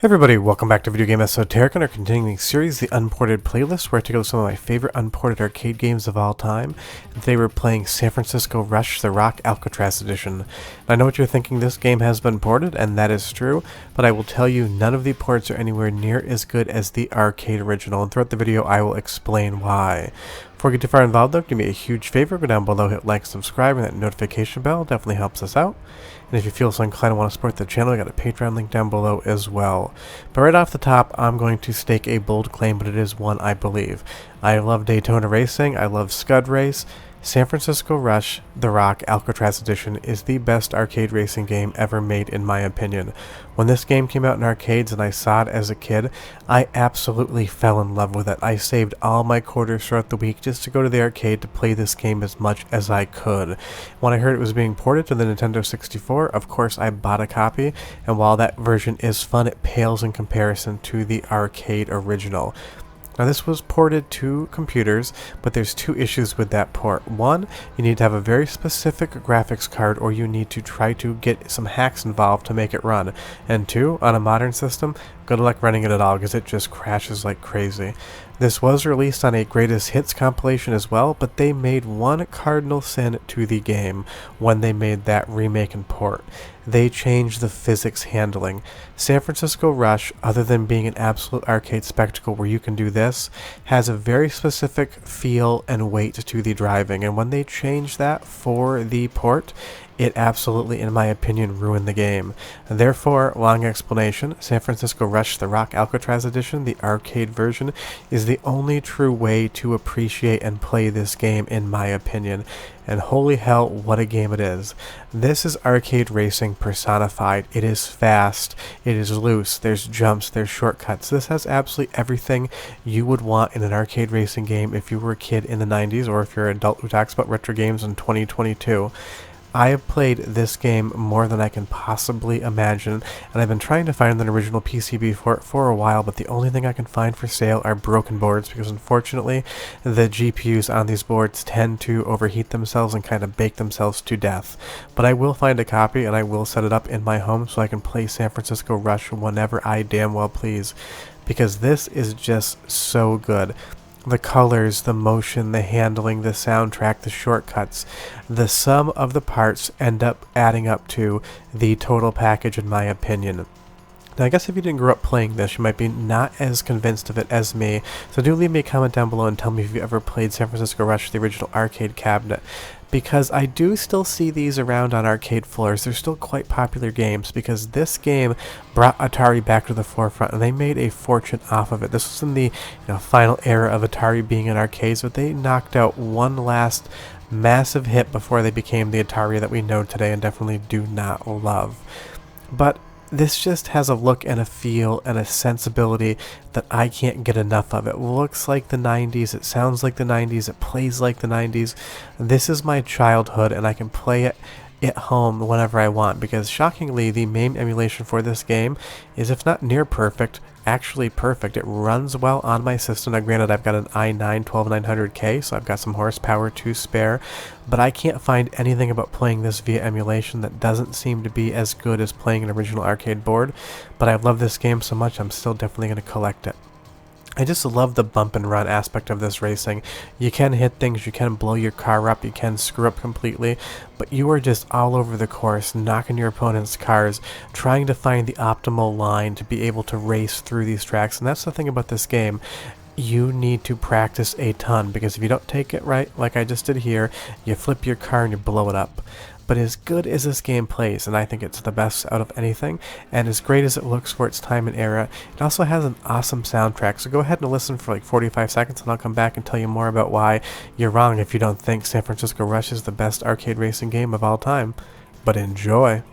Hey everybody, welcome back to Video Game Esoteric and our continuing series, The Unported Playlist, where I take a look at some of my favorite unported arcade games of all time. And today we're playing San Francisco Rush, The Rock Alcatraz Edition. And I know what you're thinking, this game has been ported, and that is true, but I will tell you none of the ports are anywhere near as good as the arcade original, and throughout the video I will explain why. Before we get too far involved though, do me a huge favor, go down below, hit like, subscribe, and that notification bell definitely helps us out. And if you feel so inclined and want to support the channel, I got a Patreon link down below as well. But right off the top, I'm going to stake a bold claim, but it is one I believe. I love Daytona Racing, I love Scud Race. San Francisco Rush, The Rock Alcatraz Edition is the best arcade racing game ever made in my opinion. When this game came out in arcades and I saw it as a kid, I absolutely fell in love with it. I saved all my quarters throughout the week just to go to the arcade to play this game as much as I could. When I heard it was being ported to the Nintendo 64, of course I bought a copy, and while that version is fun, it pales in comparison to the arcade original. Now this was ported to computers, but there's two issues with that port. One, you need to have a very specific graphics card, or you need to try to get some hacks involved to make it run. And two, on a modern system, good luck running it at all because it just crashes like crazy. This was released on a Greatest Hits compilation as well, but they made one cardinal sin to the game when they made that remake and port. They changed the physics handling. San Francisco Rush, other than being an absolute arcade spectacle where you can do this, has a very specific feel and weight to the driving, and when they changed that for the port, it absolutely, in my opinion, ruined the game. Therefore, long explanation, San Francisco Rush The Rock Alcatraz Edition, the arcade version, is the only true way to appreciate and play this game, in my opinion. And holy hell, what a game it is. This is arcade racing personified. It is fast, it is loose, there's jumps, there's shortcuts. This has absolutely everything you would want in an arcade racing game if you were a kid in the 90s, or if you're an adult who talks about retro games in 2022. I have played this game more than I can possibly imagine, and I've been trying to find an original PCB for it for a while, but the only thing I can find for sale are broken boards, because unfortunately the GPUs on these boards tend to overheat themselves and kind of bake themselves to death. But I will find a copy, and I will set it up in my home so I can play San Francisco Rush whenever I damn well please, because this is just so good. The colors, the motion, the handling, the soundtrack, the shortcuts, the sum of the parts end up adding up to the total package, in my opinion. Now, I guess if you didn't grow up playing this, you might be not as convinced of it as me, so do leave me a comment down below and tell me if you ever played San Francisco Rush, the original arcade cabinet, because I do still see these around on arcade floors. They're still quite popular games, because this game brought Atari back to the forefront, and they made a fortune off of it. This was in the final era of Atari being in arcades, but they knocked out one last massive hit before they became the Atari that we know today and definitely do not love. But this just has a look and a feel and a sensibility that I can't get enough of. It looks like the 90s, it sounds like the 90s, it plays like the 90s. This is my childhood, and I can play it at home whenever I want, because shockingly the MAME emulation for this game is, if not near perfect, actually perfect. It runs well on my system. Now granted, I've got an i9 12900K, so I've got some horsepower to spare, but I can't find anything about playing this via emulation that doesn't seem to be as good as playing an original arcade board. But I love this game so much, I'm still definitely going to collect it. I just love the bump and run aspect of this racing. You can hit things, you can blow your car up, you can screw up completely, but you are just all over the course, knocking your opponent's cars, trying to find the optimal line to be able to race through these tracks. And that's the thing about this game. You need to practice a ton, because if you don't take it right, like I just did here, you flip your car and you blow it up. But as good as this game plays, and I think it's the best out of anything, and as great as it looks for its time and era, it also has an awesome soundtrack. So go ahead and listen for like 45 seconds, and I'll come back and tell you more about why you're wrong if you don't think San Francisco Rush is the best arcade racing game of all time. But enjoy!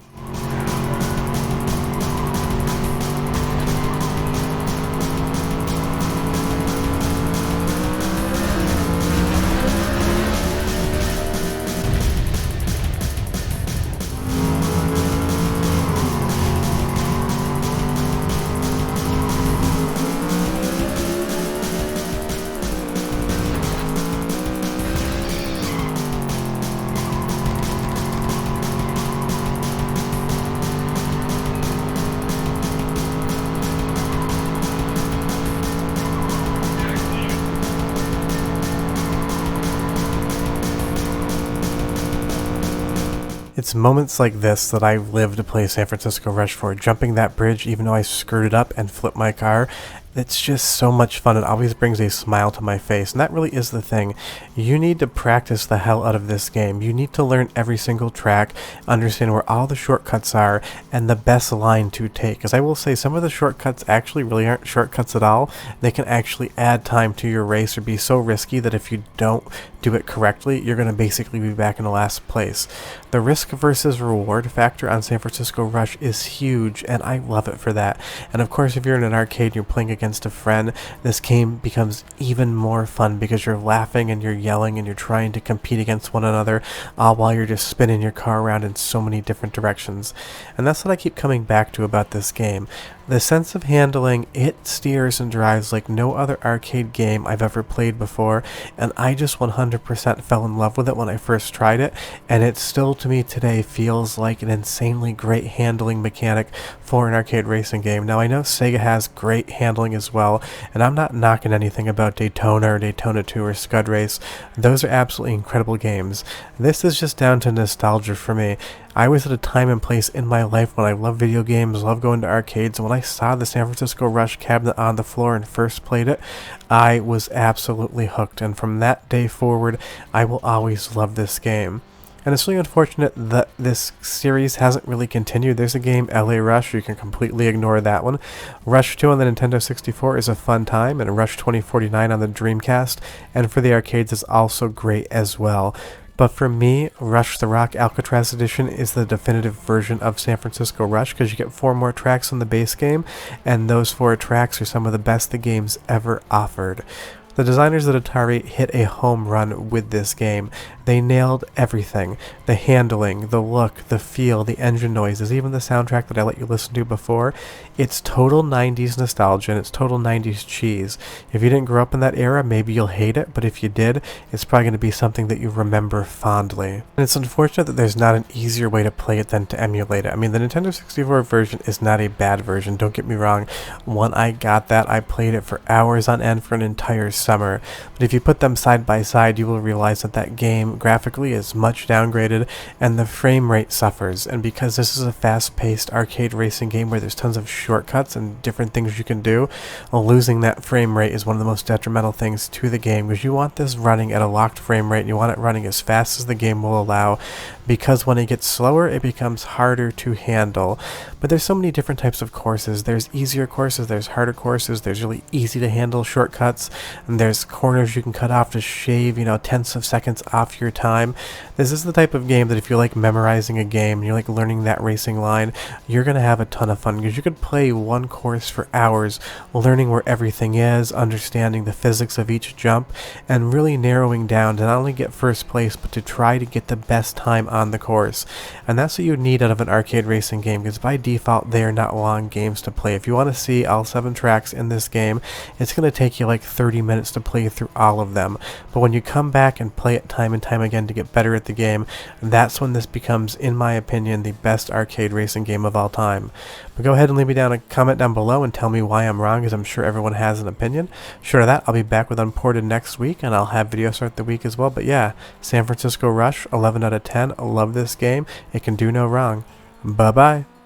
It's moments like this that I live to play San Francisco Rush for. Jumping that bridge, even though I screwed it up and flipped my car, it's just so much fun. It always brings a smile to my face, and that really is the thing. You need to practice the hell out of this game. You need to learn every single track, understand where all the shortcuts are, and the best line to take. Because I will say, some of the shortcuts actually really aren't shortcuts at all. They can actually add time to your race or be so risky that if you don't do it correctly, you're going to basically be back in the last place. The risk versus reward factor on San Francisco Rush is huge, and I love it for that. And of course, if you're in an arcade and you're playing against a friend, this game becomes even more fun because you're laughing and you're yelling and you're trying to compete against one another, all while you're just spinning your car around in so many different directions. And that's what I keep coming back to about this game. The sense of handling, it steers and drives like no other arcade game I've ever played before, and I just 100% fell in love with it when I first tried it, and it still to me today feels like an insanely great handling mechanic for an arcade racing game. Now I know Sega has great handling as well, and I'm not knocking anything about Daytona or Daytona 2 or Scud Race. Those are absolutely incredible games. This is just down to nostalgia for me. I was at a time and place in my life when I loved video games, loved going to arcades, and when I saw the San Francisco Rush cabinet on the floor and first played it, I was absolutely hooked, and from that day forward, I will always love this game. And it's really unfortunate that this series hasn't really continued. There's a game, LA Rush, you can completely ignore that one. Rush 2 on the Nintendo 64 is a fun time, and Rush 2049 on the Dreamcast, and for the arcades is also great as well. But for me, Rush the Rock Alcatraz Edition is the definitive version of San Francisco Rush because you get 4 more tracks in the base game, and those 4 tracks are some of the best the game's ever offered. The designers at Atari hit a home run with this game. They nailed everything. The handling, the look, the feel, the engine noises, even the soundtrack that I let you listen to before. It's total 90s nostalgia and it's total 90s cheese. If you didn't grow up in that era, maybe you'll hate it, but if you did, it's probably going to be something that you remember fondly. And it's unfortunate that there's not an easier way to play it than to emulate it. I mean, the Nintendo 64 version is not a bad version, don't get me wrong. When I got that, I played it for hours on end for an entire summer. But if you put them side by side, you will realize that that game graphically is much downgraded and the frame rate suffers. And because this is a fast-paced arcade racing game where there's tons of shortcuts and different things you can do, losing that frame rate is one of the most detrimental things to the game, because you want this running at a locked frame rate and you want it running as fast as the game will allow, because when it gets slower it becomes harder to handle. But there's so many different types of courses. There's easier courses, there's harder courses, there's really easy to handle shortcuts, and there's corners you can cut off to shave, tenths of seconds off your time. This is the type of game that if you like memorizing a game and you like learning that racing line, you're going to have a ton of fun, because you could play one course for hours learning where everything is, understanding the physics of each jump, and really narrowing down to not only get first place but to try to get the best time on the course. And that's what you need out of an arcade racing game, because by default they are not long games to play. If you want to see all 7 tracks in this game, it's going to take you like 30 minutes to play through all of them. But when you come back and play it time and time again to get better at the game, that's when this becomes, in my opinion, the best arcade racing game of all time. But go ahead and leave me down a comment down below and tell me why I'm wrong, because I'm sure everyone has an opinion. Short of that, I'll be back with Unported next week, and I'll have videos throughout the week as well. But yeah, San Francisco Rush, 11 out of 10. I love this game. It can do no wrong. Bye-bye.